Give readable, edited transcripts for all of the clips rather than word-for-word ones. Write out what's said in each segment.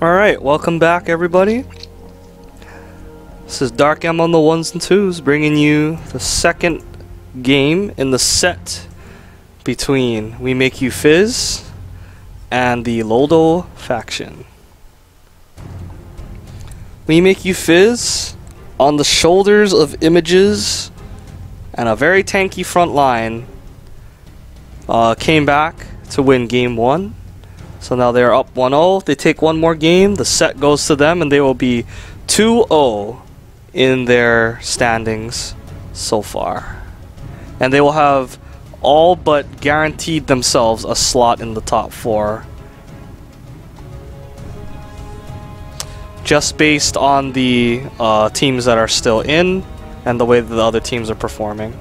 Alright, welcome back everybody. This is DarkM on the ones and twos, bringing you the second game in the set between We Make You Fizz and the LoLdo faction. We Make You Fizz, on the shoulders of images and a very tanky front line, came back to win game 1. So now they're up 1-0. They take one more game, the set goes to them, and they will be 2-0 in their standings so far. And they will have all but guaranteed themselves a slot in the top 4. Just based on the teams that are still in and the way that the other teams are performing.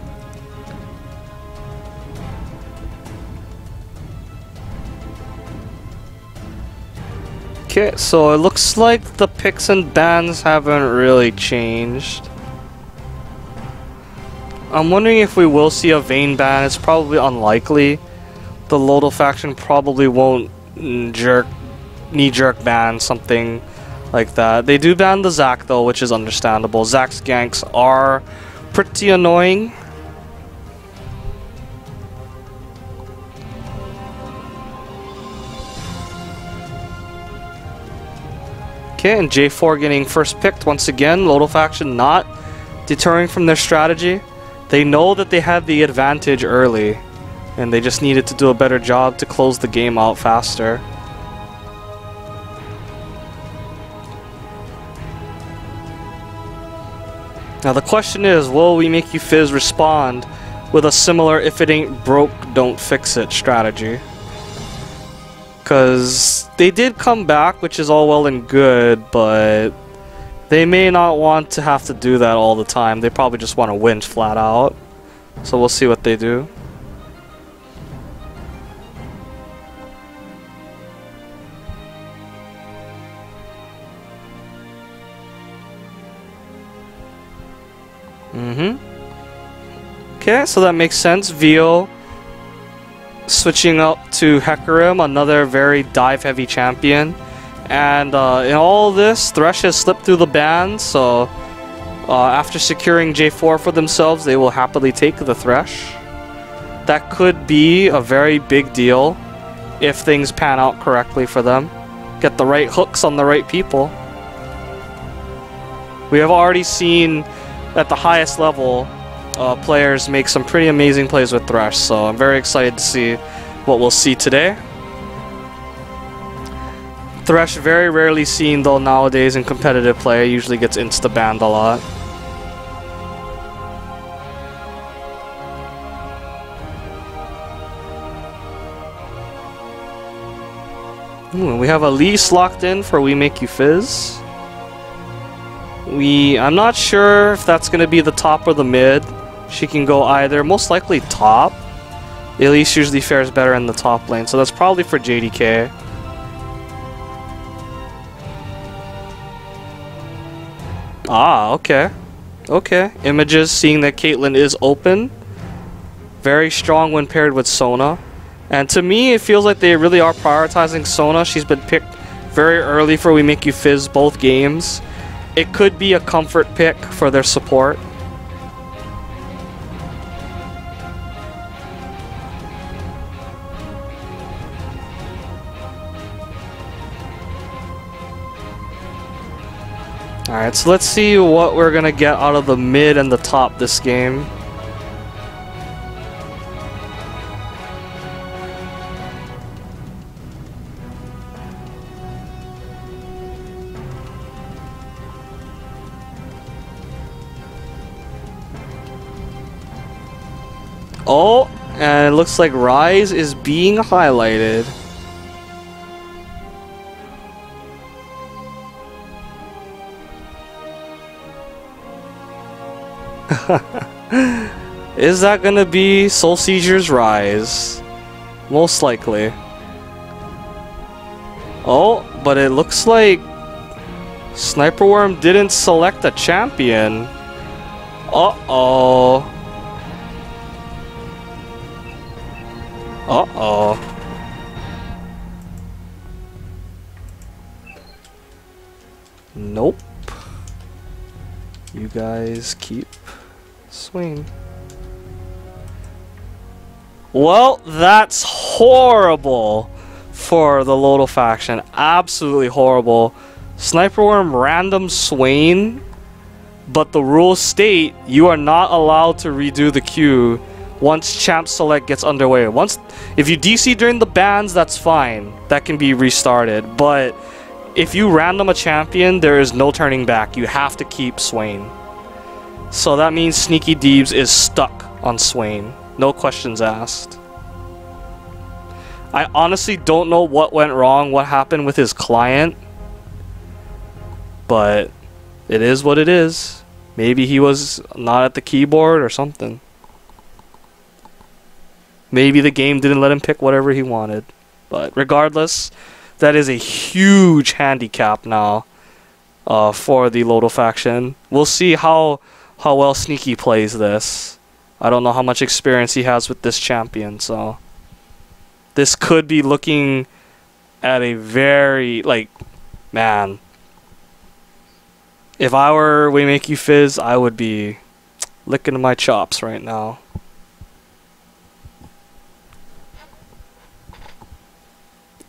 Okay, so it looks like the picks and bans haven't really changed. I'm wondering if we will see a Vayne ban. It's probably unlikely. The LoLdo faction probably won't knee-jerk ban something like that. They do ban the Zac though, which is understandable. Zac's ganks are pretty annoying. Okay, and J4 getting first picked once again. LoLdo faction not deterring from their strategy. They know that they had the advantage early, and they just needed to do a better job to close the game out faster. Now the question is, will We Make You Fizz respond with a similar if it ain't broke, don't fix it strategy? Because they did come back, which is all well and good, but they may not want to have to do that all the time. They probably just want to win flat out. So we'll see what they do. Okay, so that makes sense. Vio switching up to Hecarim, another very dive-heavy champion. And in all of this, Thresh has slipped through the ban, so after securing J4 for themselves, they will happily take the Thresh. That could be a very big deal if things pan out correctly for them. Get the right hooks on the right people. We have already seen at the highest level players make some pretty amazing plays with Thresh, so I'm very excited to see what we'll see today. Thresh very rarely seen though nowadays in competitive play, usually gets insta-banned a lot. We have Elise locked in for We Make You Fizz. I'm not sure if that's going to be the top or the mid. She can go either, most likely top. Elise usually fares better in the top lane, so that's probably for JDK. Ah, okay. Okay, images seeing that Caitlyn is open. Very strong when paired with Sona. And to me, it feels like they really are prioritizing Sona. She's been picked very early for We Make You Fizz both games. It could be a comfort pick for their support. Alright, so let's see what we're gonna get out of the mid and the top this game. Oh, and it looks like Rise is being highlighted. Is that gonna be Soul Seizure's Rise? Most likely. Oh, but it looks like Sniper Worm didn't select a champion. Uh-oh. Uh-oh. guys keep Swain. Well, that's horrible for the LoLdo faction. Absolutely horrible. Sniper Worm random Swain, but the rules state you are not allowed to redo the queue once champ select gets underway. If you DC during the bans, that's fine. That can be restarted. But if you random a champion, there is no turning back. You have to keep Swain. So that means Sneaky Deebs is stuck on Swain. No questions asked. I honestly don't know what went wrong, what happened with his client. But it is what it is. Maybe he was not at the keyboard or something. Maybe the game didn't let him pick whatever he wanted. But regardless, that is a huge handicap now for the LoLdo faction. We'll see how well Sneaky plays this. I don't know how much experience he has with this champion, so this could be looking at a very, like, man. If I were We Make You Fizz, I would be licking my chops right now.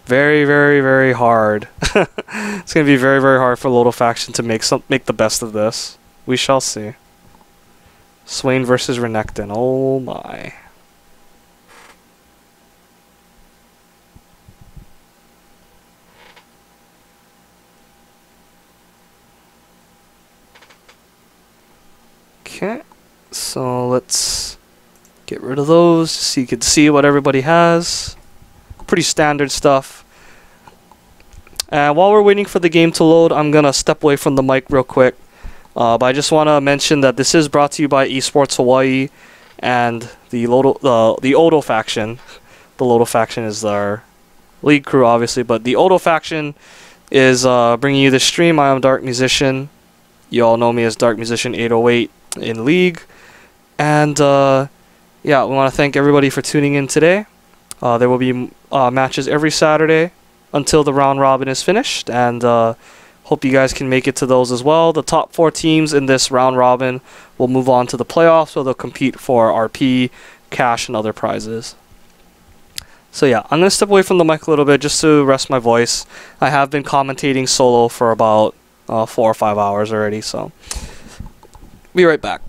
Very, very, very hard. It's gonna be very, very hard for LoLdo faction to make the best of this. We shall see. Swain versus Renekton. Oh my. Okay, so let's get rid of those so you can see what everybody has. Pretty standard stuff. And while we're waiting for the game to load, I'm gonna step away from the mic real quick. But I just want to mention that this is brought to you by eSportsHI and the Odo faction. The LoLdo faction is our league crew, obviously, but the Odo faction is bringing you this stream. I am DarkMusician. You all know me as DarkMusician808 in League. And yeah, we want to thank everybody for tuning in today. There will be matches every Saturday until the round robin is finished, and hope you guys can make it to those as well. The top 4 teams in this round robin will move on to the playoffs, so they'll compete for RP, cash, and other prizes. So yeah, I'm going to step away from the mic a little bit just to rest my voice. I have been commentating solo for about 4 or 5 hours already, so be right back.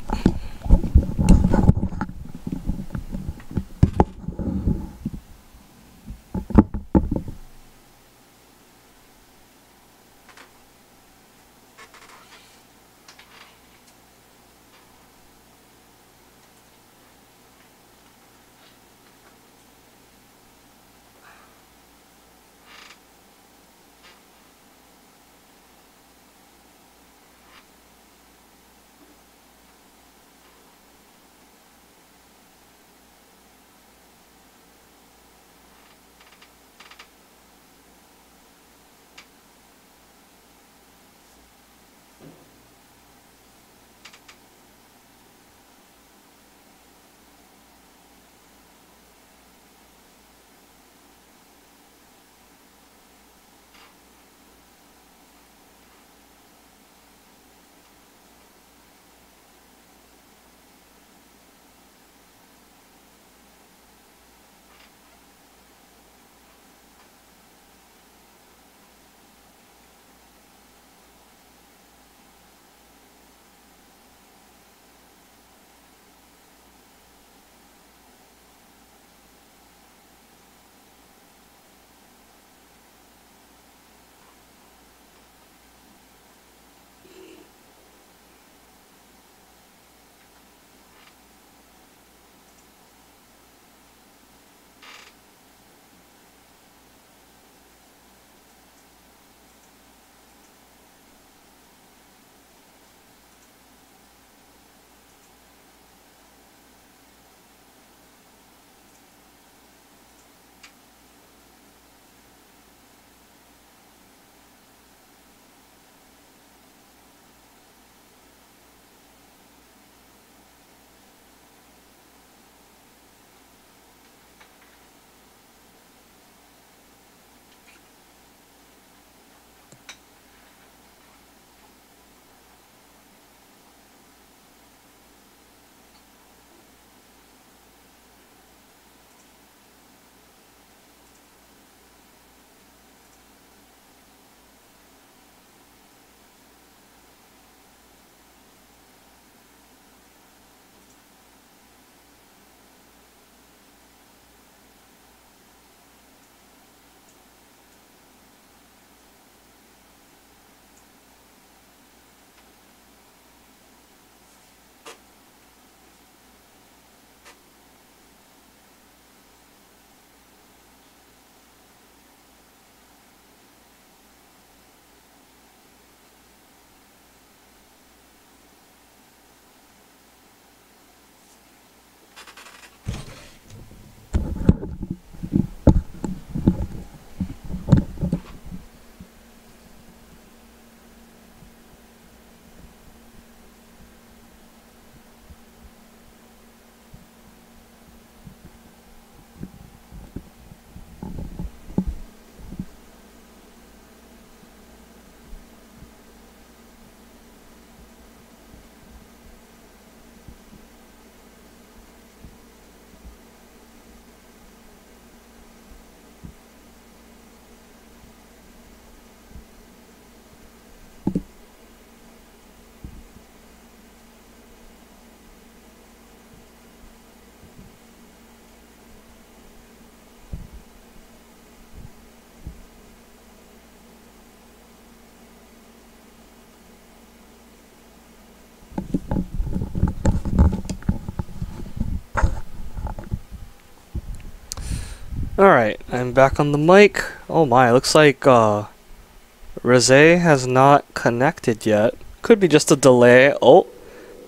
Alright, I'm back on the mic. Oh my, looks like Rosé has not connected yet. Could be just a delay. Oh,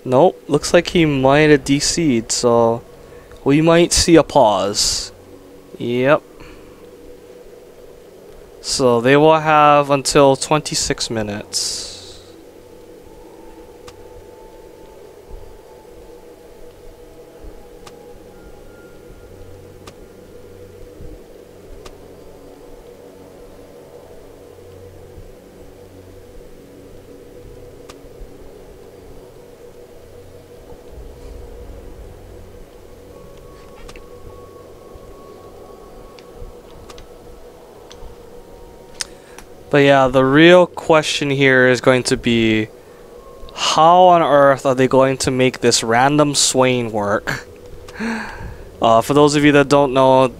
nope. Looks like he might have DC'd, so we might see a pause. Yep. So they will have until 26 minutes. But yeah, the real question here is going to be, how on earth are they going to make this random Swain work? For those of you that don't know,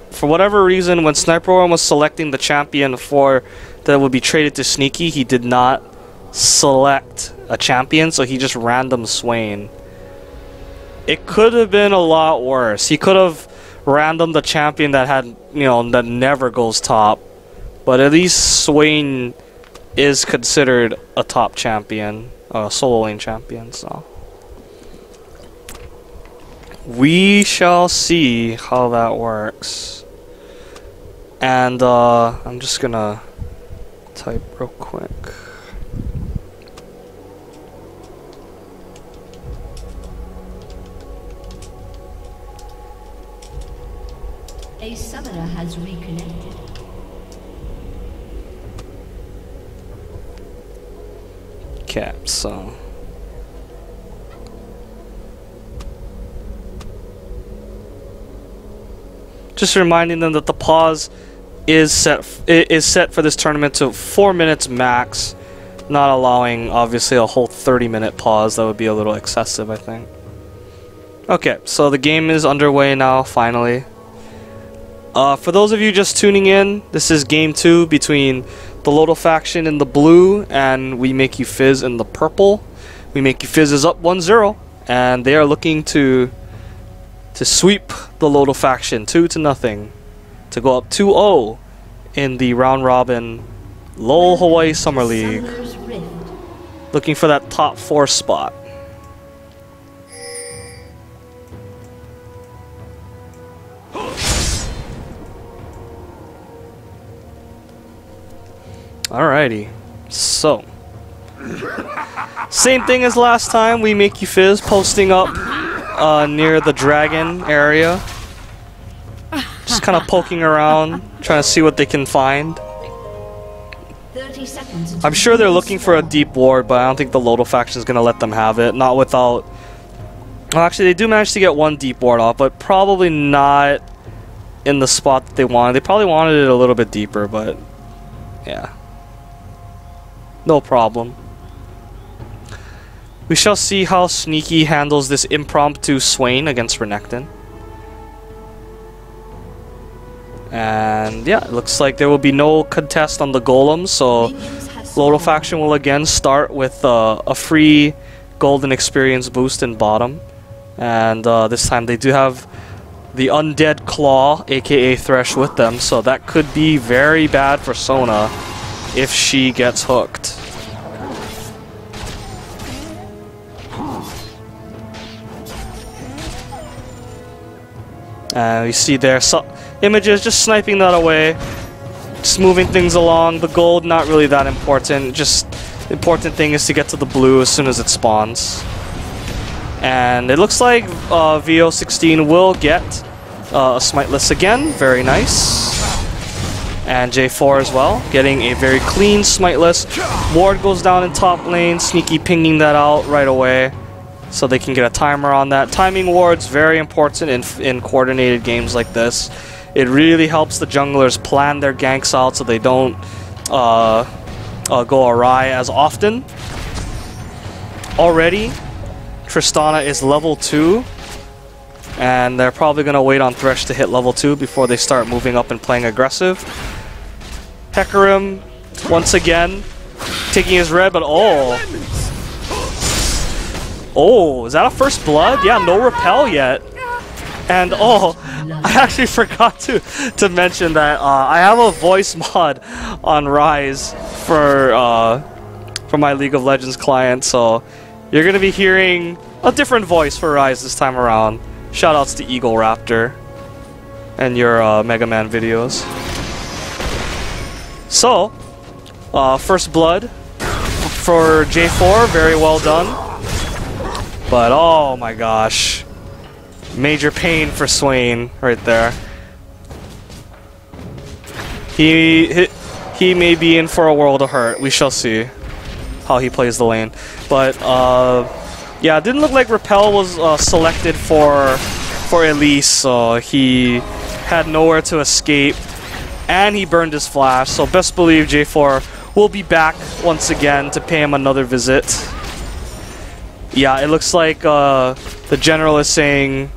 for whatever reason, when Sniper Worm was selecting the champion that would be traded to Sneaky, he did not select a champion, so he just random Swain. It could have been a lot worse. He could have randomed the champion that had, that never goes top. But at least Swain is considered a top champion, a solo lane champion, so we shall see how that works. And I'm just gonna type real quick. A summoner has reconnected. Okay, so just reminding them that the pause is set for this tournament to 4 minutes max, not allowing obviously a whole 30-minute pause. That would be a little excessive, I think. Okay, so the game is underway now, finally. For those of you just tuning in, this is game 2 between the LoLdo faction in the blue and We Make You Fizz in the purple. We Make You Fizz is up 1-0, and they are looking to sweep the LoLdo faction 2-0 to go up 2-0 in the round robin LoL Hawaii Summer League, looking for that top 4 spot. Alrighty, so same thing as last time. We Make You Fizz posting up near the dragon area, just kind of poking around, trying to see what they can find. 30 seconds. I'm sure they're looking for a deep ward, but I don't think the LoLdo faction is gonna let them have it. Not without. Well, actually, they do manage to get one deep ward off, but probably not in the spot that they wanted. They probably wanted it a little bit deeper, but yeah. No problem. We shall see how Sneaky handles this impromptu Swain against Renekton. And yeah, it looks like there will be no contest on the golems, so LoLdo faction will again start with a free golden experience boost in bottom. And this time they do have the Undead Claw, aka Thresh, with them, so that could be very bad for Sona if she gets hooked. You see there, Images just sniping that away, just moving things along. The gold not really that important, just the important thing is to get to the blue as soon as it spawns. And it looks like VO16 will get a smiteless again, very nice. And J4 as well, getting a very clean smiteless. Ward goes down in top lane, Sneaky pinging that out right away, so they can get a timer on that. Timing wards, very important in coordinated games like this. It really helps the junglers plan their ganks out so they don't go awry as often. Already, Tristana is level 2, and they're probably going to wait on Thresh to hit level 2 before they start moving up and playing aggressive. Hecarim, once again, taking his red, but oh, is that a first blood? Yeah, no repel yet. And oh, I actually forgot to mention that I have a voice mod on Rise for my League of Legends client, so you're gonna be hearing a different voice for Rise this time around. Shoutouts to Eagle Raptor and your Mega Man videos. So, first blood for J4, very well done. But oh my gosh, major pain for Swain right there. He may be in for a world of hurt. We shall see how he plays the lane. But yeah, it didn't look like Repel was selected for Elise, so he had nowhere to escape, and he burned his flash. So best believe J4 will be back once again to pay him another visit. Yeah, it looks like the general is saying,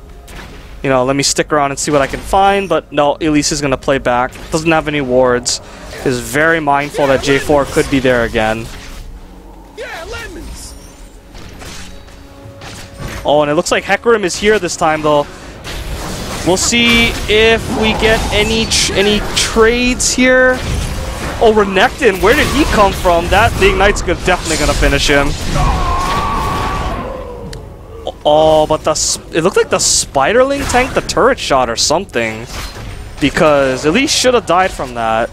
you know, let me stick around and see what I can find, but no, Elise is going to play back. Doesn't have any wards. Is very mindful that J4 could be there again. Yeah, lemons. Oh, and it looks like Hecarim is here this time, though. We'll see if we get any trades here. Oh, Renekton, where did he come from? That the Ignite's definitely going to finish him. Oh, but it looked like the Spiderling tanked the turret shot or something, because Elise should have died from that.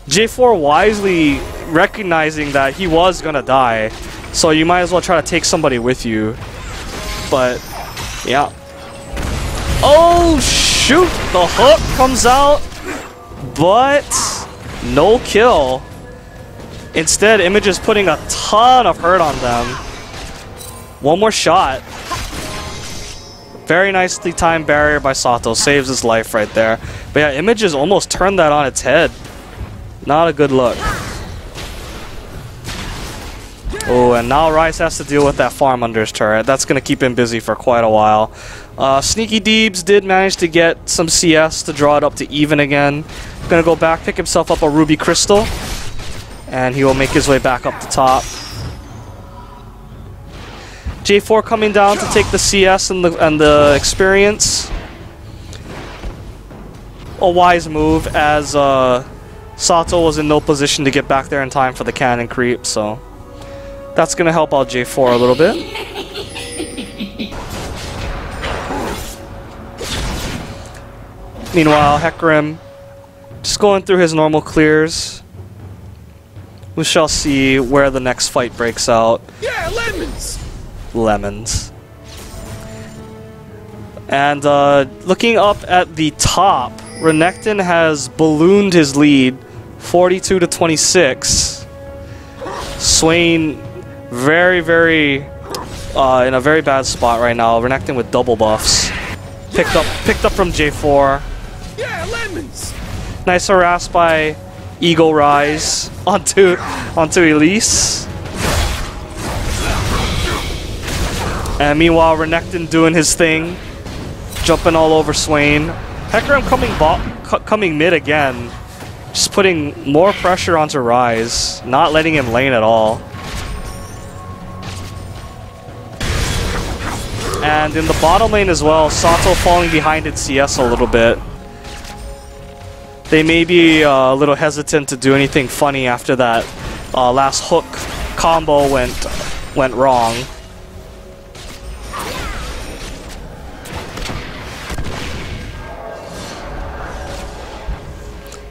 J4 wisely recognizing that he was gonna die, so you might as well try to take somebody with you. But yeah. Oh shoot! The hook comes out, but no kill. Instead, Image is putting a ton of hurt on them. One more shot. Very nicely timed barrier by Sato. Saves his life right there. But yeah, Image has almost turned that on its head. Not a good look. Oh, and now Rise has to deal with that farm under his turret. That's going to keep him busy for quite a while. Sneaky Deebs did manage to get some CS to draw it up to even again. Going to go back, pick himself up a Ruby Crystal, and he will make his way back up the top. J4 coming down to take the CS and the experience. A wise move, as Sato was in no position to get back there in time for the cannon creep, so that's going to help out J4 a little bit. Meanwhile, Hecarim just going through his normal clears. We shall see where the next fight breaks out. Yeah, lemons. Lemons. And looking up at the top, Renekton has ballooned his lead 42 to 26. Swain very in a very bad spot right now. Renekton with double buffs. Picked up from J4. Yeah, lemons. Nice harass by Eagle Rise onto Elise. And meanwhile, Renekton doing his thing, jumping all over Swain. Hecarim coming mid again, just putting more pressure onto Rise, not letting him lane at all. And in the bottom lane as well, Sato falling behind in CS a little bit. They may be a little hesitant to do anything funny after that last hook combo went wrong.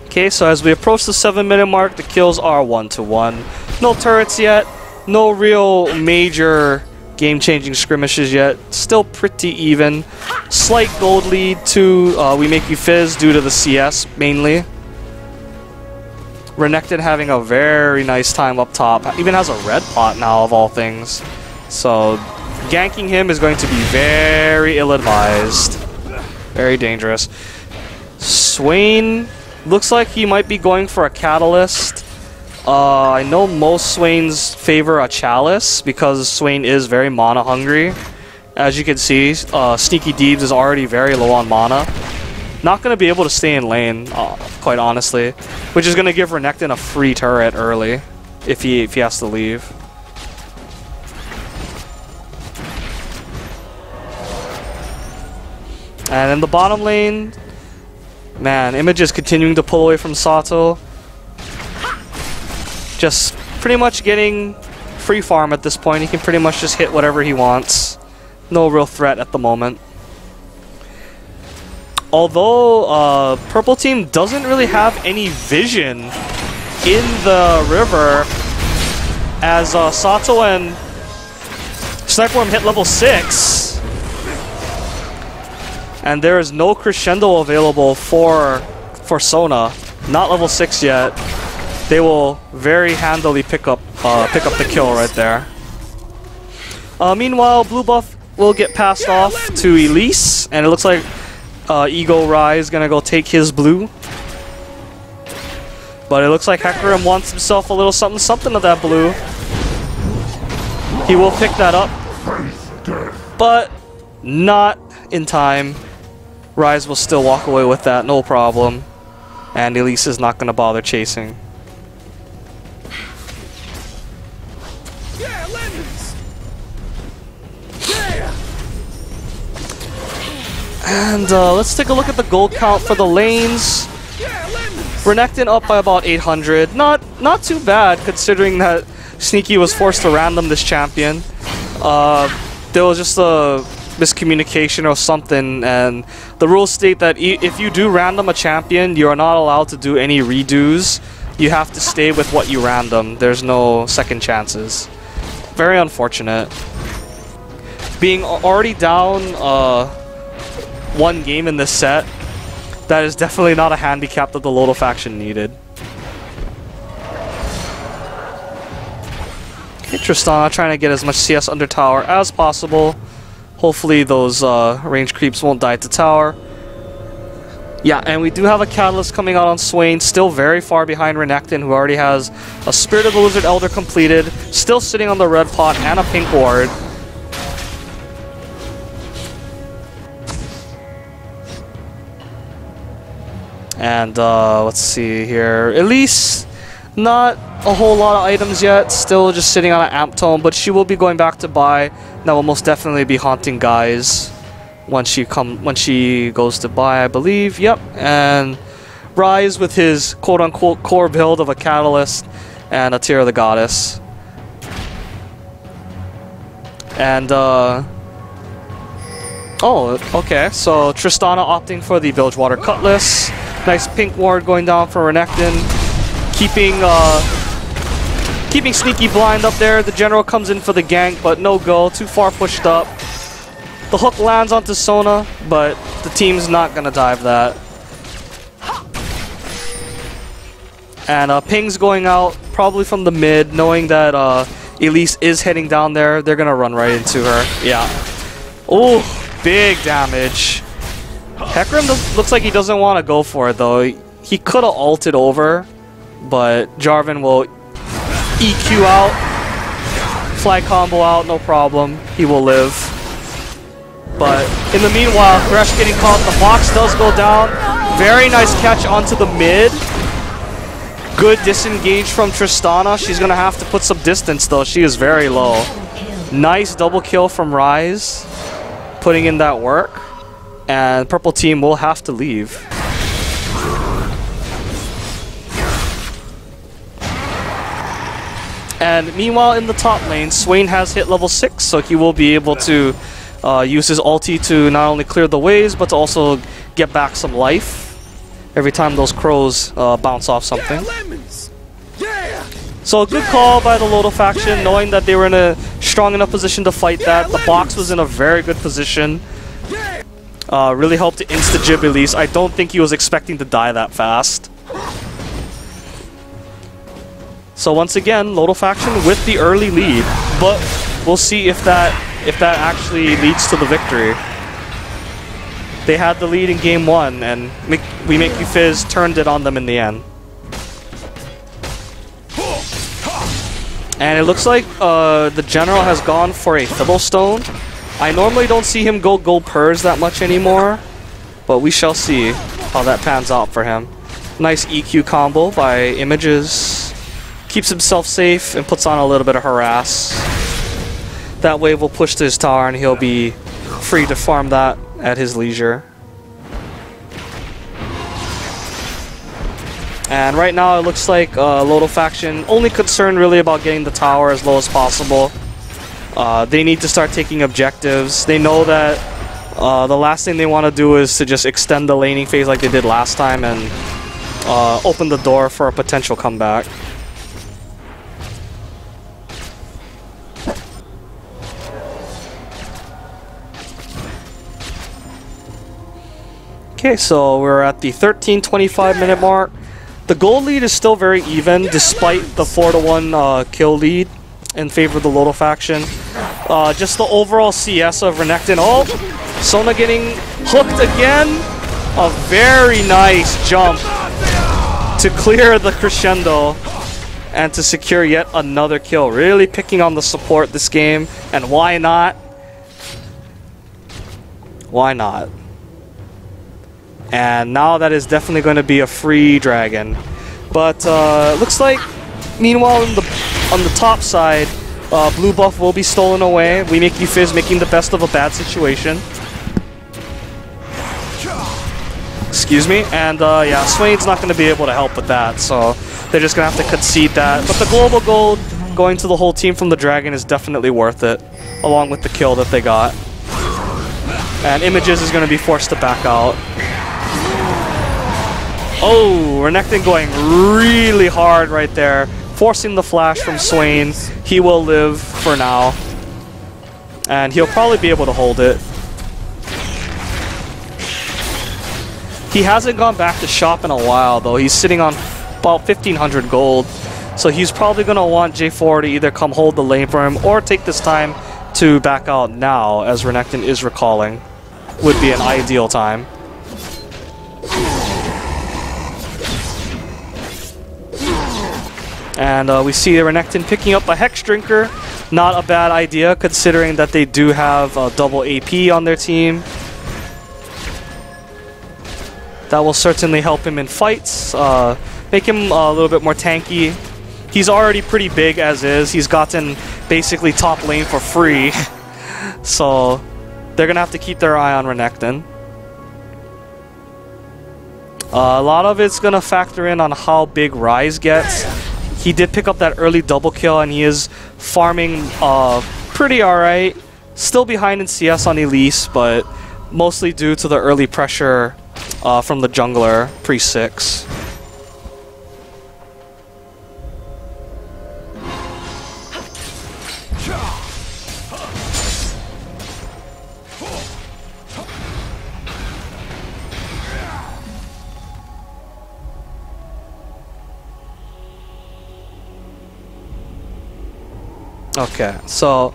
Okay, so as we approach the 7-minute mark, the kills are 1-1. No turrets yet, no real major game-changing skirmishes yet. Still pretty even. Slight gold lead to We Make You Fizz due to the CS mainly. Renekton having a very nice time up top. Even has a red pot now of all things. So ganking him is going to be very ill-advised. Very dangerous. Swain looks like he might be going for a Catalyst. I know most Swains favor a Chalice because Swain is very mana hungry. As you can see, Sneaky Deebs is already very low on mana. Not going to be able to stay in lane, quite honestly. Which is going to give Renekton a free turret early if he has to leave. And in the bottom lane, man, Image is continuing to pull away from Sato. Just pretty much getting free farm at this point. He can pretty much just hit whatever he wants. No real threat at the moment. Although Purple Team doesn't really have any vision in the river, as Sato and Sniper Worm hit level 6. And there is no crescendo available for Sona. Not level 6 yet. They will very handily pick up the kill right there. Meanwhile, blue buff will get passed off to Elise, and it looks like Ego Rai is gonna go take his blue. But it looks like Hecarim wants himself a little something of that blue. He will pick that up, but not in time. Rise will still walk away with that, no problem. And Elise is not gonna bother chasing. Yeah, lemons. Yeah. And let's take a look at the gold count for the lanes. Yeah, lemons. Renekton up by about 800. Not too bad considering that Sneaky was forced to random this champion. There was just a miscommunication or something, and the rules state that if you do random a champion, you are not allowed to do any redos. You have to stay with what you random. There's no second chances. Very unfortunate. Being already down one game in this set, that is definitely not a handicap that the LoLdo faction needed. Okay, Tristana trying to get as much CS under tower as possible. Hopefully those range creeps won't die to tower. Yeah, and we do have a Catalyst coming out on Swain, still very far behind Renekton, who already has a Spirit of the Lizard Elder completed, still sitting on the red pot and a pink ward. And let's see here. Elise, not a whole lot of items yet, still just sitting on an amp tome, but she will be going back to buy. That will most definitely be haunting guys when she goes to buy, I believe. Yep, and Rise with his quote-unquote core build of a Catalyst and a Tear of the Goddess. And oh, okay, so Tristana opting for the Bilgewater Cutlass. Nice pink ward going down for Renekton. Keeping Sneaky blind up there. The General comes in for the gank, but no go. Too far pushed up. The hook lands onto Sona, but the team's not gonna dive that. And Ping's going out, probably from the mid, knowing that Elise is heading down there. They're gonna run right into her. Yeah. Oh, big damage. Hecarim looks like he doesn't want to go for it, though. He could have ulted over, but Jarvan will EQ out, fly combo out, no problem. He will live. But in the meanwhile, Thresh getting caught. The box does go down. Very nice catch onto the mid. Good disengage from Tristana. She's going to have to put some distance, though. She is very low. Nice double kill from Rise, putting in that work. And Purple Team will have to leave. And meanwhile, in the top lane, Swain has hit level 6, so he will be able to use his ulti to not only clear the waves, but to also get back some life every time those crows bounce off something. So a good call by the LoLdo faction, knowing that they were in a strong enough position to fight that. The box was in a very good position. Really helped to insta-jib Elise. I don't think he was expecting to die that fast. So once again, LoLdo faction with the early lead, but we'll see if that actually leads to the victory. They had the lead in game 1, and We Make You Fizz turned it on them in the end. And it looks like the General has gone for a Fiddlestone. I normally don't see him go gold purrs that much anymore, but we shall see how that pans out for him. Nice EQ combo by Images. Keeps himself safe and puts on a little bit of harass. That wave will push to his tower and he'll be free to farm that at his leisure. And right now it looks like LoLdo faction only concerned really about getting the tower as low as possible. They need to start taking objectives. They know that the last thing they want to do is to just extend the laning phase like they did last time and open the door for a potential comeback. Okay, so we're at the 13:25 minute mark. The gold lead is still very even despite the 4-1 kill lead in favor of the LoLdo faction. Just the overall CS of Renekton. Oh, Sona getting hooked again. A very nice jump to clear the crescendo and to secure yet another kill. Really picking on the support this game, and why not? Why not? And now that is definitely going to be a free dragon. But looks like, meanwhile, on the top side, blue buff will be stolen away. We make you Fizz making the best of a bad situation. Excuse me. And yeah, Swain's not going to be able to help with that, so they're just going to have to concede that. But the global gold going to the whole team from the dragon is definitely worth it, along with the kill that they got. And Images is going to be forced to back out. Oh, Renekton going really hard right there, forcing the flash from Swain. He will live for now, and he'll probably be able to hold it. He hasn't gone back to shop in a while, though. He's sitting on about 1,500 gold, so he's probably going to want J4 to either come hold the lane for him or take this time to back out now, as Renekton is recalling. Would be an ideal time. And we see Renekton picking up a Hex Drinker. Not a bad idea, considering that they do have double AP on their team. That will certainly help him in fights, make him a little bit more tanky. He's already pretty big as is. He's gotten basically top lane for free. So they're going to have to keep their eye on Renekton. A lot of it's going to factor in on how big Ryze gets. He did pick up that early double kill, and he is farming pretty alright. Still behind in CS on Elise, but mostly due to the early pressure from the jungler pre-6. Okay, so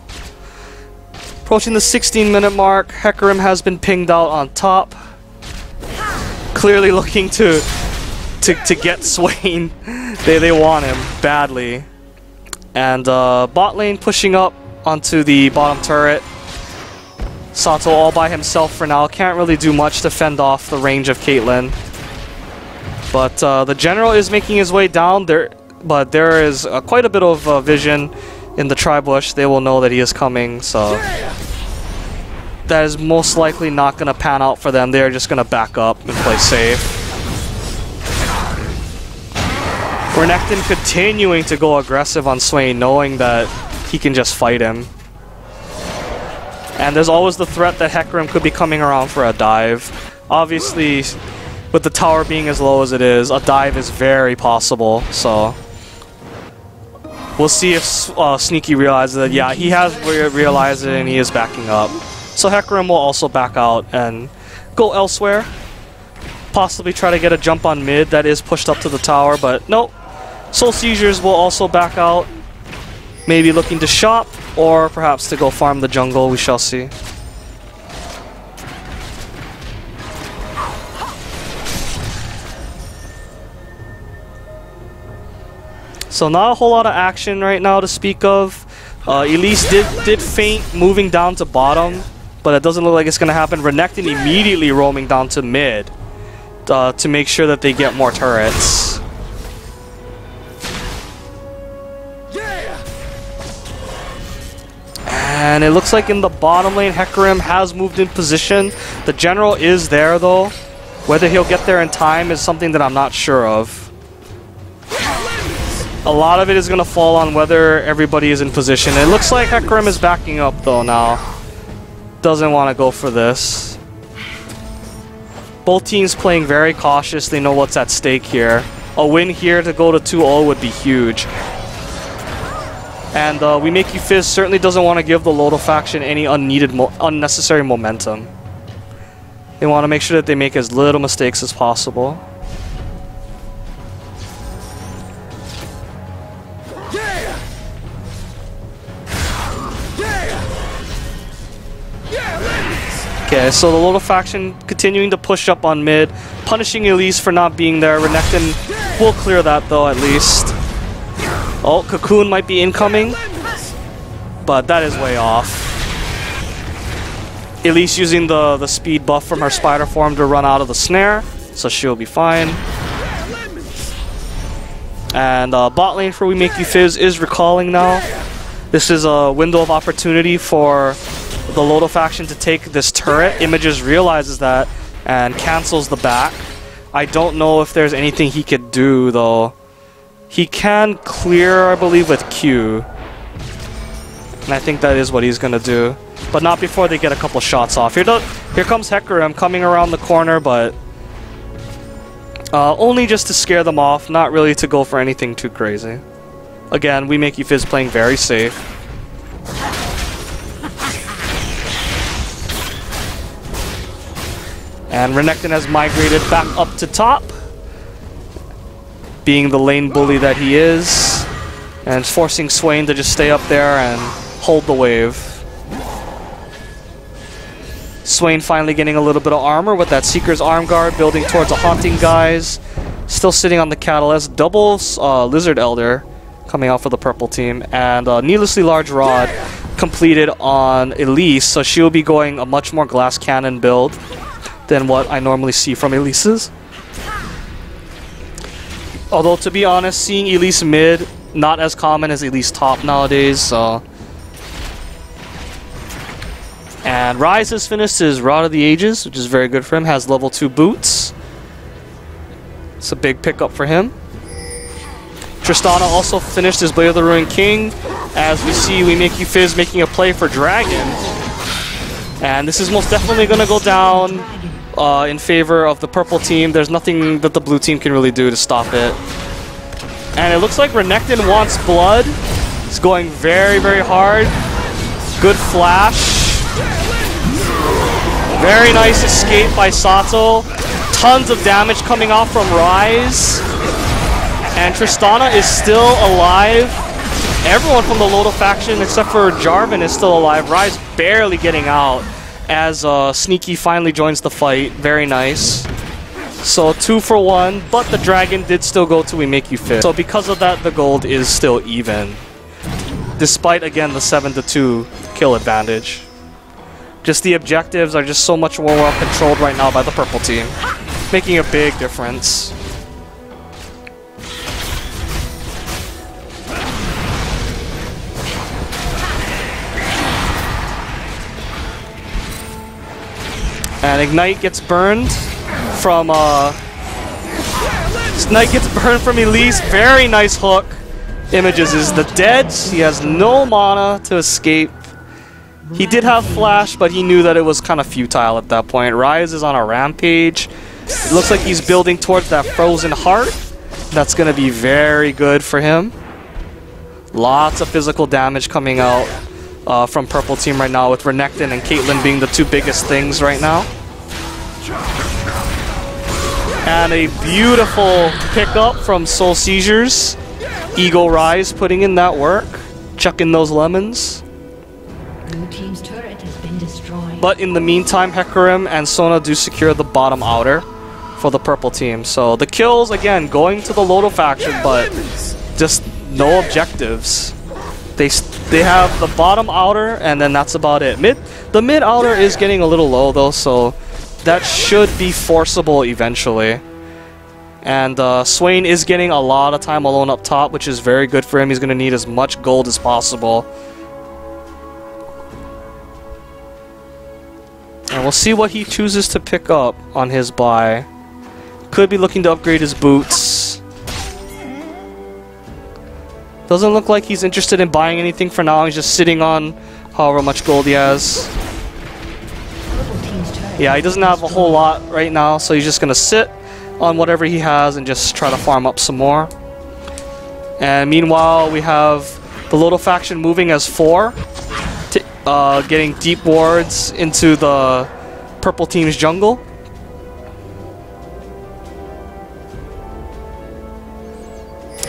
approaching the 16-minute mark, Hecarim has been pinged out on top. Clearly looking to get Swain. They want him badly. And bot lane pushing up onto the bottom turret. Sato all by himself for now. Can't really do much to fend off the range of Caitlyn. But the general is making his way down there, but there is quite a bit of vision in the tri-bush. They will know that he is coming, so that is most likely not going to pan out for them. They're just going to back up and play safe. Renekton continuing to go aggressive on Swain, knowing that he can just fight him. And there's always the threat that Hecarim could be coming around for a dive. Obviously, with the tower being as low as it is, a dive is very possible, so we'll see if Sneaky realizes that, yeah, he has realized it and he is backing up. So Hecarim will also back out and go elsewhere. Possibly try to get a jump on mid that is pushed up to the tower, but nope. Soul Seizures will also back out. Maybe looking to shop, or perhaps to go farm the jungle, we shall see. So not a whole lot of action right now to speak of. Elise did feint moving down to bottom, but it doesn't look like it's going to happen. Renekton immediately roaming down to mid to make sure that they get more turrets. And it looks like in the bottom lane, Hecarim has moved in position. The general is there though. Whether he'll get there in time is something that I'm not sure of. A lot of it is going to fall on whether everybody is in position. It looks like Hecarim is backing up though now. Doesn't want to go for this. Both teams playing very cautious. They know what's at stake here. A win here to go to 2-0 would be huge. And We Make You Fizz certainly doesn't want to give the LoLdo faction any unnecessary momentum. They want to make sure that they make as little mistakes as possible. Okay, so the LoLdo faction continuing to push up on mid, punishing Elise for not being there. Renekton will clear that though, at least. Oh, Cocoon might be incoming, but that is way off. Elise using the speed buff from her spider form to run out of the snare, so she'll be fine. And bot lane for We Make You Fizz is recalling now. This is a window of opportunity for the LoLdo faction to take this turret. Images realizes that and cancels the back. I don't know if there's anything he could do though. He can clear, I believe, with Q. And I think that is what he's gonna do. But not before they get a couple shots off. Here comes Hecarim coming around the corner, but only just to scare them off, not really to go for anything too crazy. Again, We Make You Fizz playing very safe. And Renekton has migrated back up to top, being the lane bully that he is, and forcing Swain to just stay up there and hold the wave. Swain finally getting a little bit of armor with that Seeker's Arm Guard, building towards a Haunting Guise. Still sitting on the Catalyst. Double Lizard Elder coming out for the purple team, and Needlessly Large Rod completed on Elise, so she'll be going a much more glass cannon build than what I normally see from Elise's. Although, to be honest, seeing Elise mid, not as common as Elise top nowadays, so... And Ryze has finished his Rod of the Ages, which is very good for him. Has level 2 boots. It's a big pickup for him. Tristana also finished his Blade of the Ruined King. As we see, We Make You Fizz making a play for Dragon. And this is most definitely going to go down in favor of the purple team. There's nothing that the blue team can really do to stop it. And it looks like Renekton wants blood. He's going very, very hard. Good flash. Very nice escape by Sato. Tons of damage coming off from Ryze. And Tristana is still alive. Everyone from the LoLdo faction except for Jarvan is still alive. Ryze barely getting out as Sneaky finally joins the fight. Very nice. So 2 for 1, but the dragon did still go to We Make You Fizz. So because of that, the gold is still even. Despite, again, the 7-2 kill advantage. Just the objectives are just so much more well controlled right now by the purple team. Making a big difference. And Ignite gets burned from Ignite gets burned from Elise. Very nice hook. Images is the dead. He has no mana to escape. He did have flash, but he knew that it was kind of futile at that point. Ryze is on a rampage. It looks like he's building towards that frozen heart. That's going to be very good for him. Lots of physical damage coming out from purple team right now, with Renekton and Caitlyn being the two biggest things right now. And a beautiful pickup from Soul Seizures. Eagle Rise putting in that work, chucking those lemons. Blue team's turret has been destroyed. But in the meantime, Hecarim and Sona do secure the bottom outer for the purple team. So the kills, again, going to the LoLdo faction, but just no objectives. They have the bottom outer, and then that's about it. The mid outer is getting a little low, though, so that should be forceable eventually. And Swain is getting a lot of time alone up top, which is very good for him. He's going to need as much gold as possible. And we'll see what he chooses to pick up on his buy. Could be looking to upgrade his boots. Doesn't look like he's interested in buying anything for now. He's just sitting on however much gold he has. Yeah, he doesn't have a whole lot right now, so he's just going to sit on whatever he has and just try to farm up some more. And meanwhile, we have the LoLdo faction moving as 4, getting deep wards into the purple team's jungle.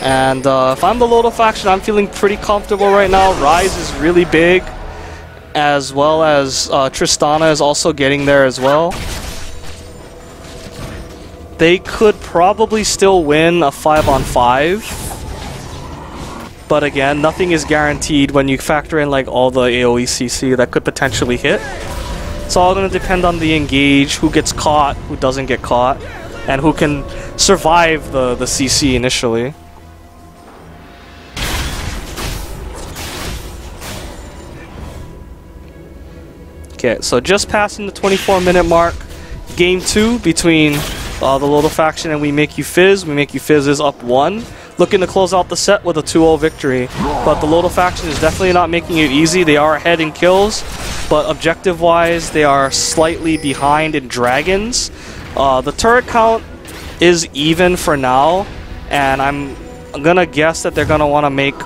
And if I'm the LoLdo faction, I'm feeling pretty comfortable right now. Ryze is really big, as well as Tristana is also getting there as well. They could probably still win a 5-on-5. But again, nothing is guaranteed when you factor in like all the AoE CC that could potentially hit. It's all going to depend on the engage, who gets caught, who doesn't get caught, and who can survive the CC initially. Okay, so just passing the 24-minute mark, game 2 between the LoLdo faction and We Make You Fizz. We Make You Fizz is up 1, looking to close out the set with a 2-0 victory. But the LoLdo faction is definitely not making it easy. They are ahead in kills, but objective-wise, they are slightly behind in dragons. The turret count is even for now, and I'm gonna guess that they're gonna want to make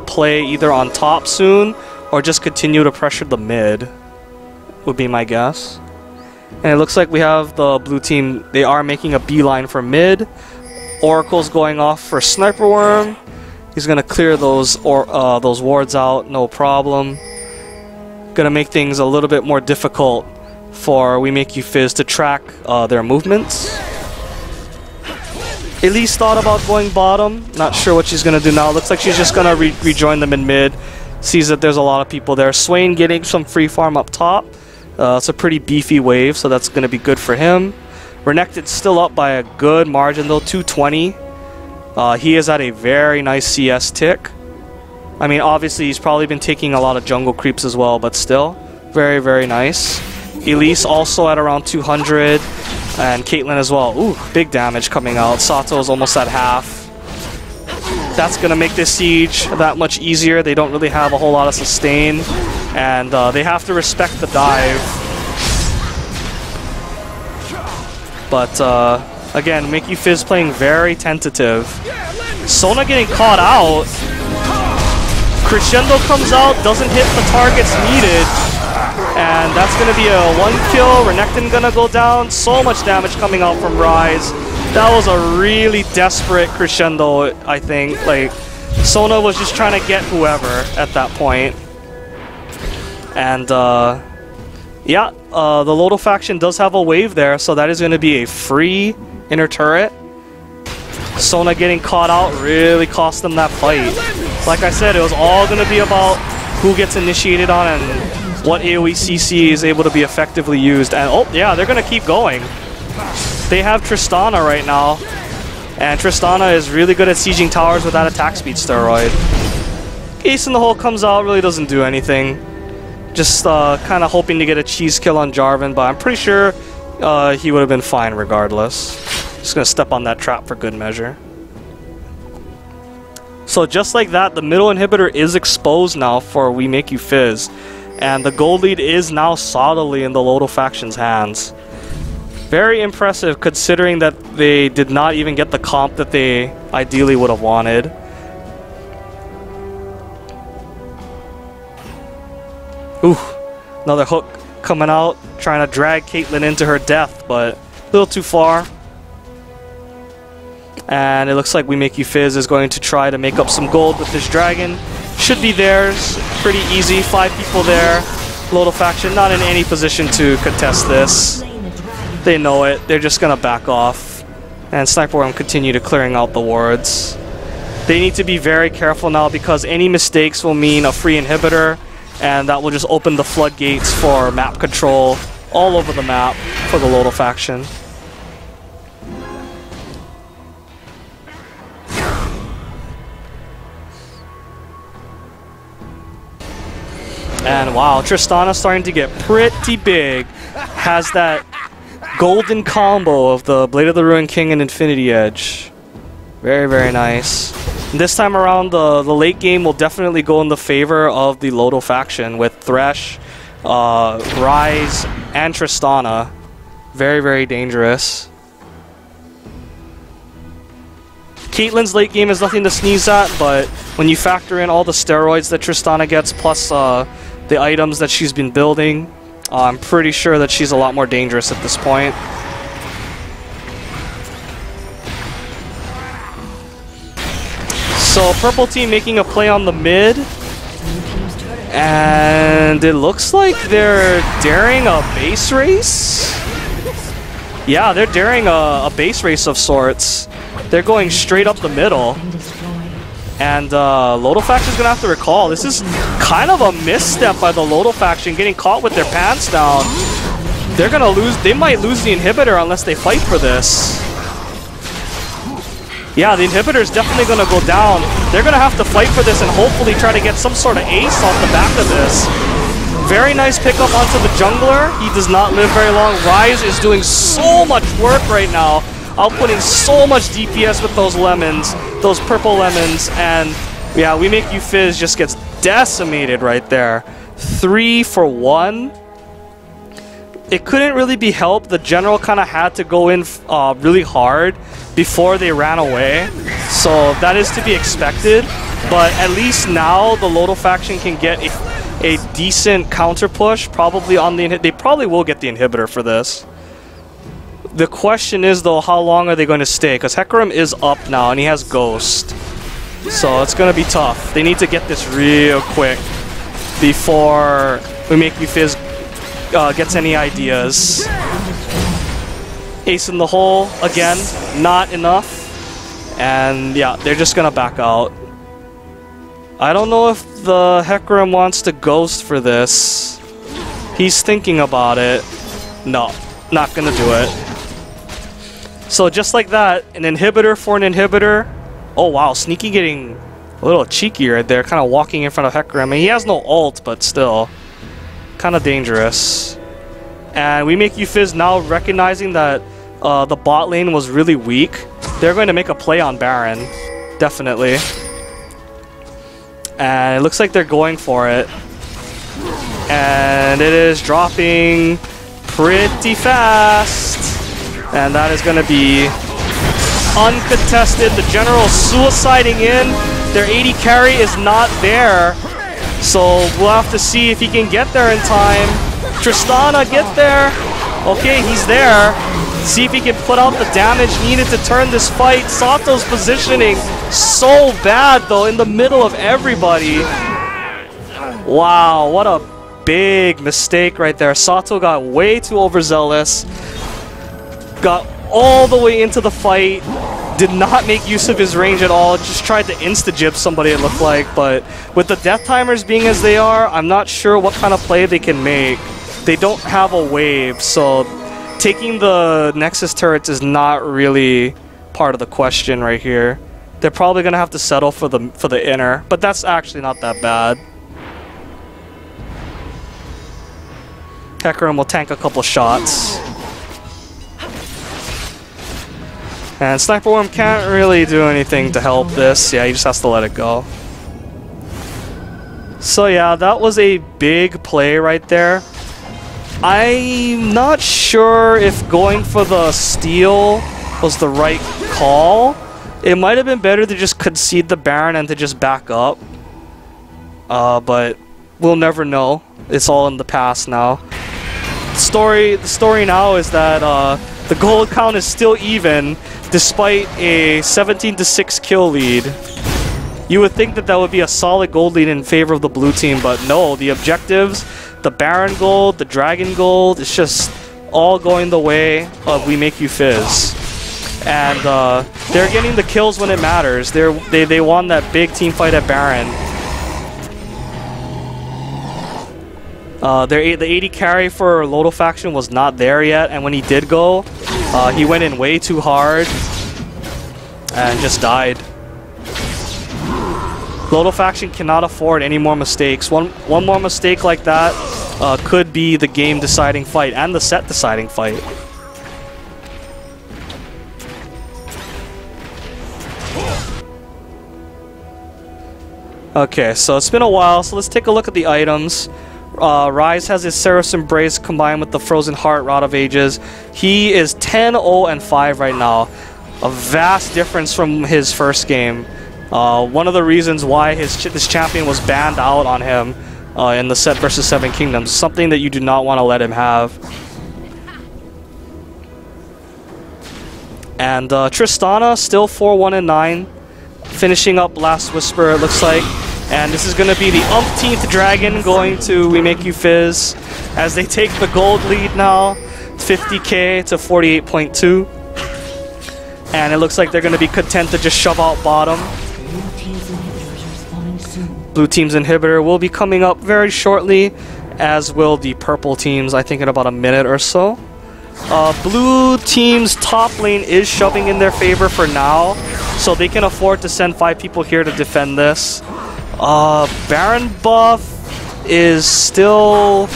play either on top soon or just continue to pressure the mid. Would be my guess. And it looks like we have the blue team, they are making a beeline for mid. Oracle's going off for Sniper Worm. He's gonna clear those wards out, no problem. Gonna make things a little bit more difficult for We Make You Fizz to track their movements. Elise thought about going bottom, not sure what she's gonna do now. Looks like she's just gonna rejoin them in mid. Sees that there's a lot of people there. Swain getting some free farm up top. It's a pretty beefy wave, so that's going to be good for him. Renekton's still up by a good margin though, 220. He is at a very nice CS tick. I mean, obviously he's probably been taking a lot of jungle creeps as well, but still, very, very nice. Elise also at around 200, and Caitlyn as well. Ooh, big damage coming out. Sato is almost at half. That's going to make this siege that much easier. They don't really have a whole lot of sustain, and they have to respect the dive. But again, Make You Fizz playing very tentative. Sona getting caught out. Crescendo comes out, doesn't hit the targets needed, and that's going to be a 1 kill. Renekton going to go down. So much damage coming out from Ryze. That was a really desperate crescendo, I think. Like, Sona was just trying to get whoever at that point. And, yeah, the LoLdo faction does have a wave there, so that is going to be a free inner turret. Sona getting caught out really cost them that fight. Like I said, it was all going to be about who gets initiated on and what AoE CC is able to be effectively used. And, oh, yeah, they're going to keep going. They have Tristana right now, and Tristana is really good at sieging towers with that attack speed steroid. Ace in the Hole comes out, really doesn't do anything. Just kind of hoping to get a cheese kill on Jarvan, but I'm pretty sure he would have been fine regardless. Just going to step on that trap for good measure. So just like that, the middle inhibitor is exposed now for We Make You Fizz, and the gold lead is now solidly in the LoLdo faction's hands. Very impressive considering that they did not even get the comp that they ideally would have wanted. Ooh, another hook coming out, trying to drag Caitlyn into her death, but a little too far. And it looks like We Make You Fizz is going to try to make up some gold with this dragon. Should be theirs, pretty easy, 5 people there. LoLdo faction not in any position to contest this. They know it, they're just gonna back off. And Sniper Worm continue to clearing out the wards. They need to be very careful now because any mistakes will mean a free inhibitor, and that will just open the floodgates for map control all over the map for the LoLdo faction. And wow, Tristana starting to get pretty big. Has that golden combo of the Blade of the Ruined King and Infinity Edge. Very, very nice. This time around, the late game will definitely go in the favor of the LoLdo faction with Thresh, Ryze, and Tristana. Very, very dangerous. Caitlyn's late game is nothing to sneeze at, but when you factor in all the steroids that Tristana gets, plus the items that she's been building, I'm pretty sure that she's a lot more dangerous at this point. So purple team making a play on the mid, and it looks like they're daring a base race. Yeah, they're daring a base race of sorts. They're going straight up the middle. And LoLdo faction's gonna have to recall. This is kind of a misstep by the LoLdo faction, getting caught with their pants down. They're gonna lose. They might lose the inhibitor unless they fight for this. Yeah, the inhibitor's definitely gonna go down. They're gonna have to fight for this and hopefully try to get some sort of ace off the back of this. Very nice pickup onto the jungler. He does not live very long. Ryze is doing so much work right now, outputting so much DPS with those lemons, those purple lemons, and yeah, We Make You Fizz just gets decimated right there. 3 for 1. It couldn't really be helped. The general kind of had to go in really hard before they ran away, so that is to be expected. But at least now the LoLdo faction can get a decent counter push, probably on the they probably will get the inhibitor for this. The question is, though, how long are they going to stay? Because Hecarim is up now, and he has Ghost. So it's going to be tough. They need to get this real quick before We Make You Fizz gets any ideas. Ace in the hole, again, not enough. And yeah, they're just going to back out. I don't know if the Hecarim wants to Ghost for this. He's thinking about it. No, not going to do it. So just like that, an inhibitor for an inhibitor. Oh wow, Sneaky getting a little cheeky right there, kind of walking in front of Hecarim. I mean, he has no ult, but still, kind of dangerous. And We Make You Fizz now recognizing that the bot lane was really weak. They're going to make a play on Baron, definitely. And it looks like they're going for it. And it is dropping pretty fast. And that is going to be uncontested. The general suiciding in. Their AD carry is not there. So we'll have to see if he can get there in time. Tristana, get there. Okay, he's there. See if he can put out the damage needed to turn this fight. Sato's positioning so bad, though, in the middle of everybody. Wow, what a big mistake right there. Sato got way too overzealous. Got all the way into the fight. Did not make use of his range at all. Just tried to insta-jib somebody, it looked like. But with the death timers being as they are, I'm not sure what kind of play they can make. They don't have a wave, so taking the Nexus turrets is not really part of the question right here. They're probably going to have to settle for the inner, but that's actually not that bad. Hecarim will tank a couple shots. And Sniper Worm can't really do anything to help this. Yeah, he just has to let it go. So yeah, that was a big play right there. I'm not sure if going for the steal was the right call. It might have been better to just concede the Baron and to just back up. But we'll never know. It's all in the past now. The story now is that the gold count is still even despite a 17-6 kill lead. You would think that that would be a solid gold lead in favor of the blue team, but no, the objectives, the Baron gold, the Dragon gold, it's just all going the way of We Make You Fizz. And they're getting the kills when it matters. They won that big team fight at Baron. The AD carry for LoLdo faction was not there yet, and when he did go, he went in way too hard and just died. LoLdo faction cannot afford any more mistakes. One more mistake like that could be the game-deciding fight and the set-deciding fight. Okay, so it's been a while, so let's take a look at the items. Ryze has his Seraph Embrace combined with the Frozen Heart, Rod of Ages. He is 10-0-5 right now. A vast difference from his first game. One of the reasons why this champion was banned out on him in the set versus Seven Kingdoms. Something that you do not want to let him have. And Tristana still 4-1-9. Finishing up Last Whisper, it looks like. And this is going to be the umpteenth dragon going to We Make You Fizz as they take the gold lead now, 50k to 48.2. And it looks like they're going to be content to just shove out bottom. Blue team's inhibitor will be coming up very shortly, as will the purple teams, I think in about a minute or so. Blue team's top lane is shoving in their favor for now, so they can afford to send 5 people here to defend this. Baron buff is still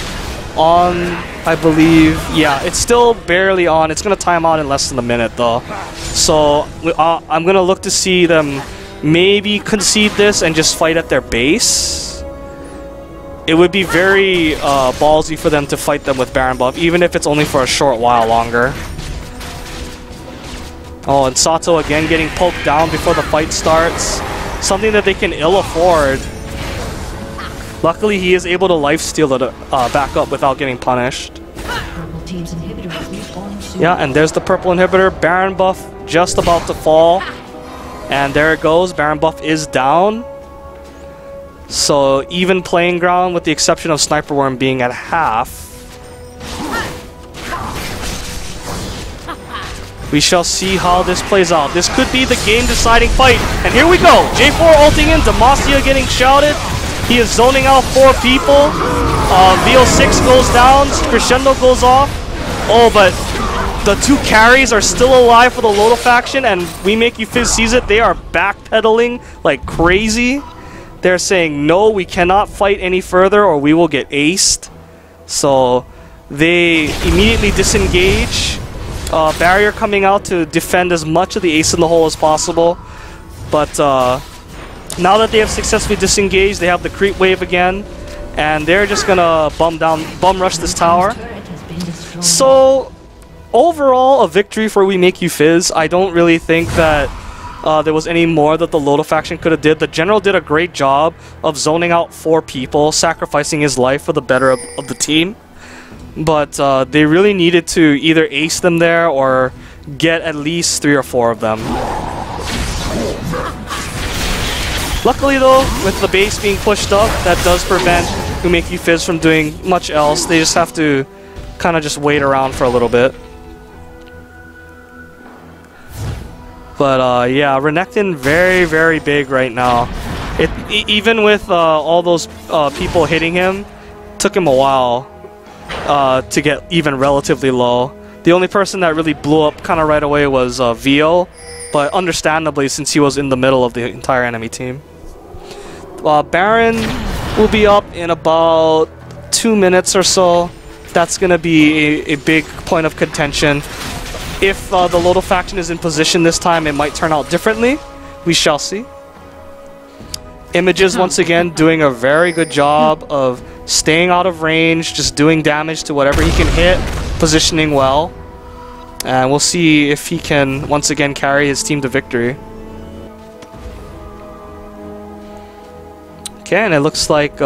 on, I believe. Yeah, it's still barely on. It's going to time out in less than a minute though. So I'm going to look to see them maybe concede this and just fight at their base. It would be very ballsy for them to fight them with Baron buff, even if it's only for a short while longer. Oh, and Sato again getting poked down before the fight starts. Something that they can ill afford. Luckily, he is able to lifesteal it back up without getting punished. Yeah, and there's the purple inhibitor. Baron buff just about to fall. And there it goes. Baron buff is down. So even playing ground with the exception of Sniper Worm being at half. We shall see how this plays out. This could be the game-deciding fight. And here we go. J4 ulting in. Demacia getting shouted. He is zoning out 4 people. VO6 goes down. Crescendo goes off. Oh, but the 2 carries are still alive for the LoLdo faction. And We Make You Fizz sees it. They are backpedaling like crazy. They're saying, no, we cannot fight any further or we will get aced. So they immediately disengage. Barrier coming out to defend as much of the ace in the hole as possible. But now that they have successfully disengaged, they have the creep wave again. And they're just gonna bum rush this tower. So overall, a victory for We Make You Fizz. I don't really think that there was any more that the LoLdo faction could have did. The general did a great job of zoning out 4 people, sacrificing his life for the better of the team. But they really needed to either ace them there or get at least 3 or 4 of them. Luckily though, with the base being pushed up, that does prevent We Make You Fizz from doing much else. They just have to kind of just wait around for a little bit. But yeah, Renekton very, very big right now. Even with all those people hitting him, took him a while to get even relatively low. The only person that really blew up kind of right away was Vio, but understandably since he was in the middle of the entire enemy team. Baron will be up in about 2 minutes or so. That's going to be a big point of contention. If the LoLdo faction is in position this time, it might turn out differently. We shall see. Images, once again, doing a very good job of staying out of range, just doing damage to whatever he can hit, positioning well. And we'll see if he can, once again, carry his team to victory. Okay, and it looks like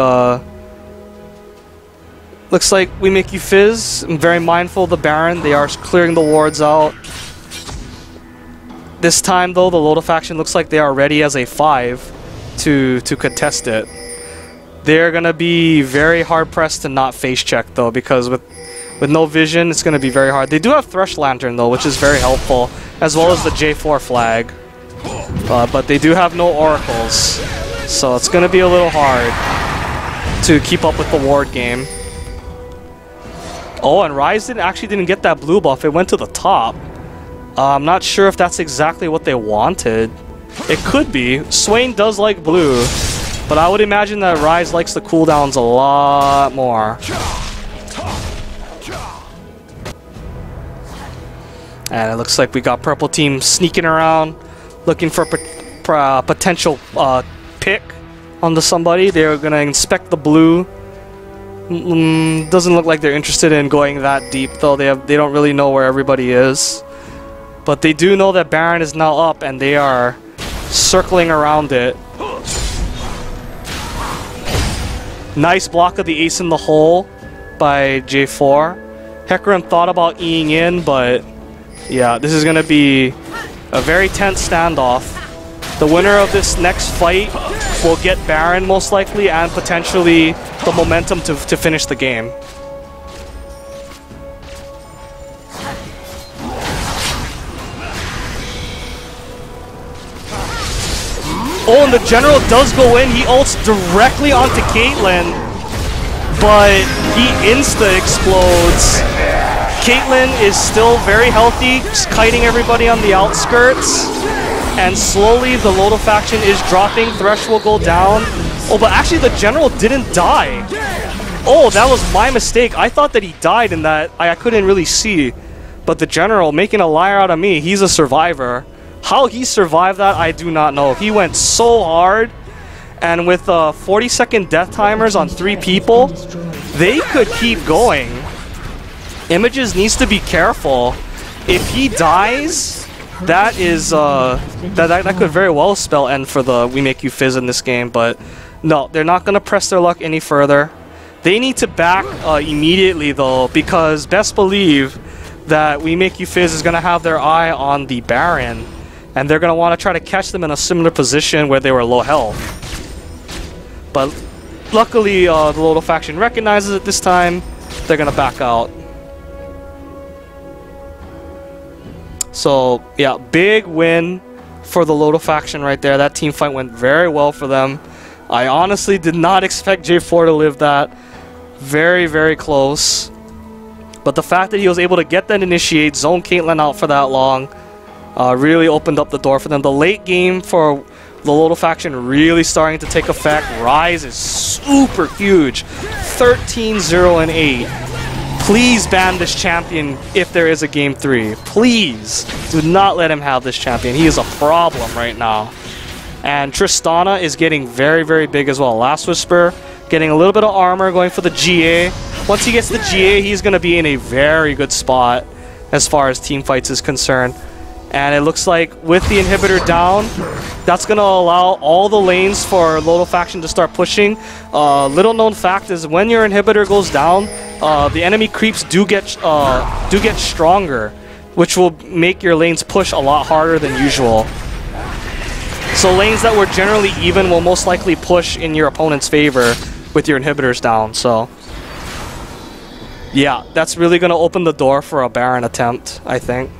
We Make You Fizz. I'm very mindful of the Baron. They are clearing the wards out. This time, though, the LoLdo faction looks like they are ready as a 5 to contest it. They're going to be very hard-pressed to not face check, though, because with no vision, it's going to be very hard. They do have Thresh Lantern, though, which is very helpful, as well as the J4 flag. But they do have no oracles, so it's going to be a little hard to keep up with the ward game. Oh, and Ryze actually didn't get that blue buff. It went to the top. I'm not sure if that's exactly what they wanted. It could be. Swain does like blue, but I would imagine that Ryze likes the cooldowns a lot more. And it looks like we got purple team sneaking around, looking for potential pick onto somebody. They're gonna inspect the blue. Doesn't look like they're interested in going that deep though. They don't really know where everybody is. But they do know that Baron is now up and they are circling around it. Nice block of the ace in the hole by J4. Hecarim thought about Eing in, but yeah, this is going to be a very tense standoff. The winner of this next fight will get Baron most likely and potentially the momentum to finish the game. Oh, and the general does go in. He ults directly onto Caitlyn, but he insta-explodes. Caitlyn is still very healthy, just kiting everybody on the outskirts. And slowly the LoLdo faction is dropping. Thresh will go down. Oh, but actually the general didn't die. Oh, that was my mistake. I thought that he died in that I couldn't really see. But the general, making a liar out of me, he's a survivor. How he survived that, I do not know. He went so hard, and with 40-second death timers on 3 people, they could keep going. Images needs to be careful. If he dies, that is that could very well spell end for the We Make You Fizz in this game. But no, they're not gonna press their luck any further. They need to back immediately though, because best believe that We Make You Fizz is gonna have their eye on the Baron. And they're going to want to try to catch them in a similar position where they were low health. But luckily, the LoLdo faction recognizes it this time. They're going to back out. So, yeah, big win for the LoLdo faction right there. That team fight went very well for them. I honestly did not expect J4 to live that. Very, very close. But the fact that he was able to get that initiate, zone Caitlyn out for that long, really opened up the door for them. The late game for the LoLdo faction really starting to take effect. Rise is super huge. 13-0-8. Please ban this champion if there is a game 3. Please do not let him have this champion. He is a problem right now. And Tristana is getting very, very big as well. Last Whisper getting a little bit of armor, going for the GA. Once he gets the GA, he's going to be in a very good spot as far as team fights is concerned. And it looks like with the inhibitor down, that's going to allow all the lanes for LoLdo faction to start pushing. Little known fact is when your inhibitor goes down, the enemy creeps do get stronger, which will make your lanes push a lot harder than usual. So lanes that were generally even will most likely push in your opponent's favor with your inhibitors down. So yeah, that's really going to open the door for a Baron attempt, I think.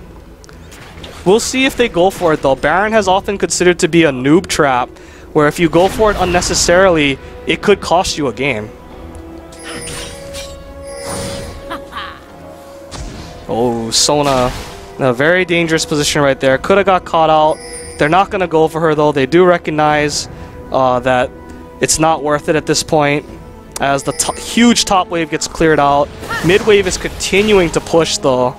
We'll see if they go for it though. Baron has often considered to be a noob trap, where if you go for it unnecessarily, it could cost you a game. Oh, Sona in a very dangerous position right there. Could have got caught out. They're not going to go for her though. They do recognize that it's not worth it at this point, as the huge top wave gets cleared out. Mid wave is continuing to push though.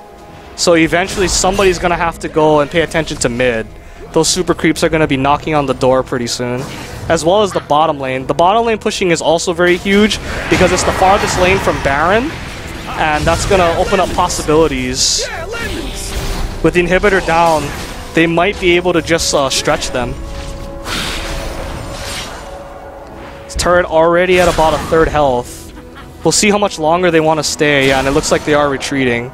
So eventually somebody's going to have to go and pay attention to mid. Those super creeps are going to be knocking on the door pretty soon. As well as the bottom lane. The bottom lane pushing is also very huge because it's the farthest lane from Baron. And that's going to open up possibilities. With the inhibitor down, they might be able to just stretch them. This turret already at about a 1/3 health. We'll see how much longer they want to stay. Yeah, and it looks like they are retreating.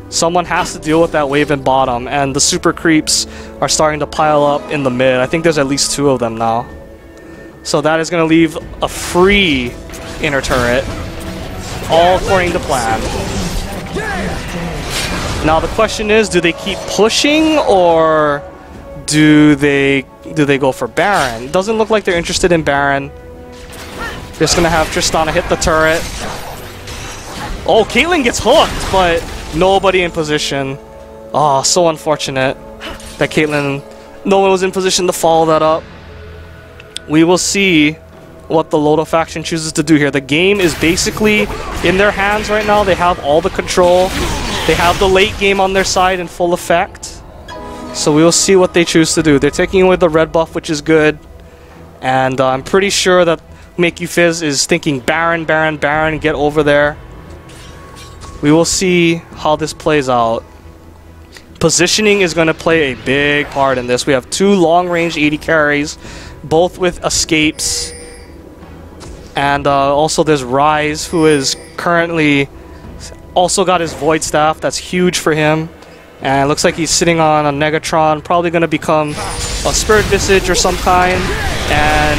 Someone has to deal with that wave in bottom, and the super creeps are starting to pile up in the mid. I think there's at least 2 of them now. So that is going to leave a free inner turret, all according to plan. Now the question is, do they keep pushing, or do they go for Baron? It doesn't look like they're interested in Baron. Just going to have Tristana hit the turret. Oh, Caitlyn gets hooked, but nobody in position. Oh, so unfortunate that Caitlyn, no one was in position to follow that up. We will see what the LoLdo faction chooses to do here. The game is basically in their hands right now. They have all the control. They have the late game on their side in full effect. So we will see what they choose to do. They're taking away the red buff, which is good. And I'm pretty sure that Make You Fizz is thinking Baron, Baron, Baron, get over there. We will see how this plays out. Positioning is going to play a big part in this. We have 2 long-range AD carries, both with escapes. And also there's Rise, who is currently also got his Void Staff. That's huge for him. And it looks like he's sitting on a Negatron, probably going to become a Spirit Visage or some kind. And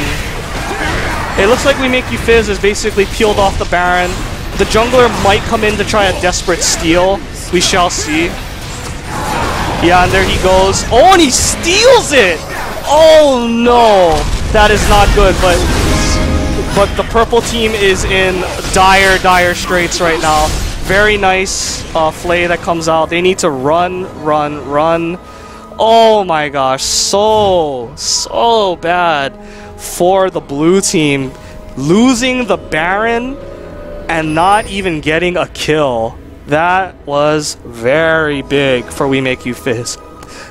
it looks like We Make You Fizz is basically peeled off the Baron. The jungler might come in to try a desperate steal. We shall see. Yeah, and there he goes. Oh, and he steals it! Oh no! That is not good, but the purple team is in dire, dire straits right now. Very nice flay that comes out. They need to run, run, run. Oh my gosh, so bad for the blue team. Losing the Baron and not even getting a kill. That was very big for We Make You Fizz.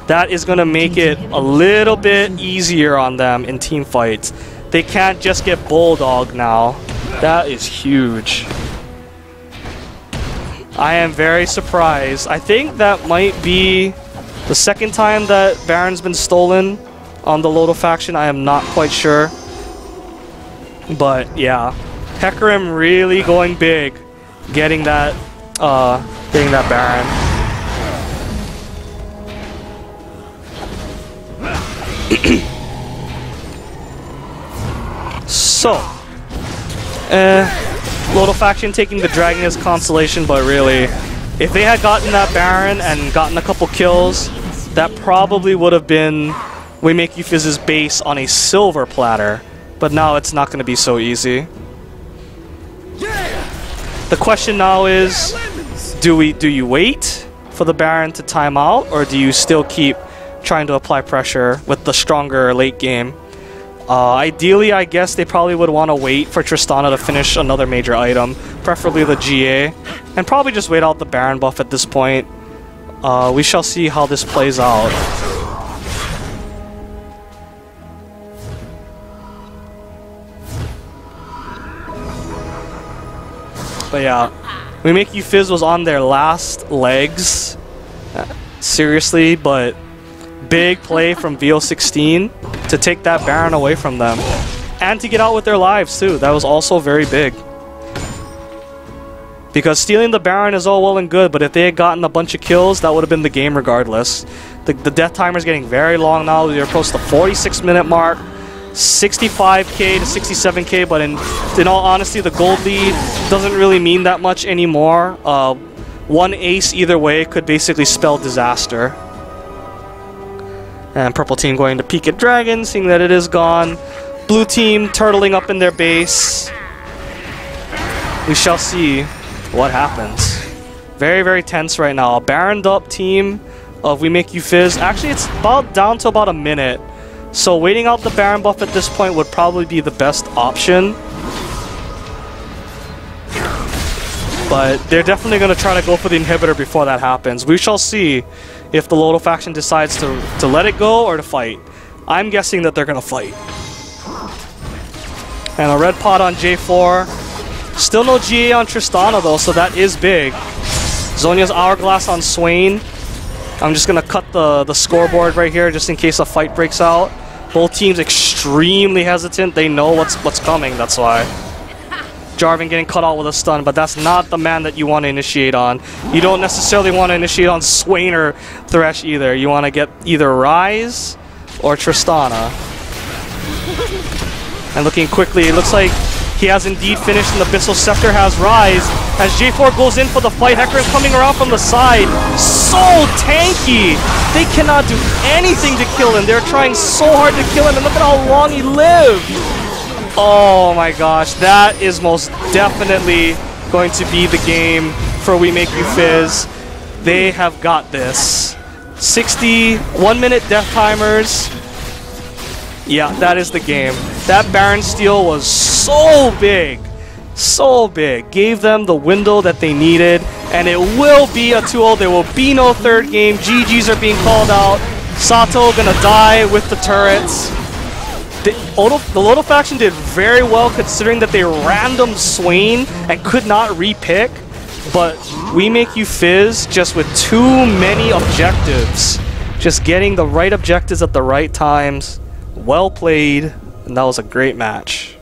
That is going to make it a little bit easier on them in team fights. They can't just get bulldogged now. That is huge. I am very surprised. I think that might be the second time that Baron's been stolen on the LoLdo faction. I am not quite sure. But yeah, Hecarim really going big, getting that Baron. So, LoLdo faction taking the dragon as consolation, but really, if they had gotten that Baron and gotten a couple kills, that probably would have been We Make You Fizz's base on a silver platter. But now it's not going to be so easy. The question now is, do you wait for the Baron to time out, or do you still keep trying to apply pressure with the stronger late game? Ideally, I guess they probably would want to wait for Tristana to finish another major item, preferably the GA, and probably just wait out the Baron buff at this point. We shall see how this plays out. But yeah, We Make You Fizz was on their last legs. Seriously, but big play from VO16 to take that Baron away from them. And to get out with their lives too. That was also very big. Because stealing the Baron is all well and good, but if they had gotten a bunch of kills, that would have been the game regardless. The death timer is getting very long now. We're close to the 46-minute mark. 65k to 67k, but in all honesty, the gold lead doesn't really mean that much anymore. One ace either way could basically spell disaster. And purple team going to peek at dragon, seeing that it is gone. Blue team turtling up in their base. We shall see what happens. Very, very tense right now. A Baroned up team of We Make You Fizz. Actually, it's about down to about a minute. So waiting out the Baron buff at this point would probably be the best option. But they're definitely going to try to go for the inhibitor before that happens. We shall see if the LoLdo faction decides to let it go or to fight. I'm guessing that they're going to fight. And a red pot on J4. Still no GA on Tristana though, so that is big. Zhonya's Hourglass on Swain. I'm just going to cut the scoreboard right here just in case a fight breaks out. Both teams extremely hesitant. They know what's coming, that's why. Jarvan getting cut out with a stun, but that's not the man that you want to initiate on. You don't necessarily want to initiate on Swain or Thresh either. You want to get either Rise or Tristana. And looking quickly, it looks like he has indeed finished, and the Abyssal Scepter has Rise. As J4 goes in for the fight, Hecarim coming around from the side. So tanky! They cannot do anything to kill him. They're trying so hard to kill him, and look at how long he lived! Oh my gosh, that is most definitely going to be the game for We Make You Fizz. They have got this. 61-minute death timers. Yeah, that is the game. That Baron steal was so big. So big. Gave them the window that they needed. And it will be a 2-0. There will be no third game. GGs are being called out. Sato gonna die with the turrets. The LoLdo faction did very well considering that they random Swain and could not repick, but we make you Fizz just with too many objectives. Just getting the right objectives at the right times. Well played, and that was a great match.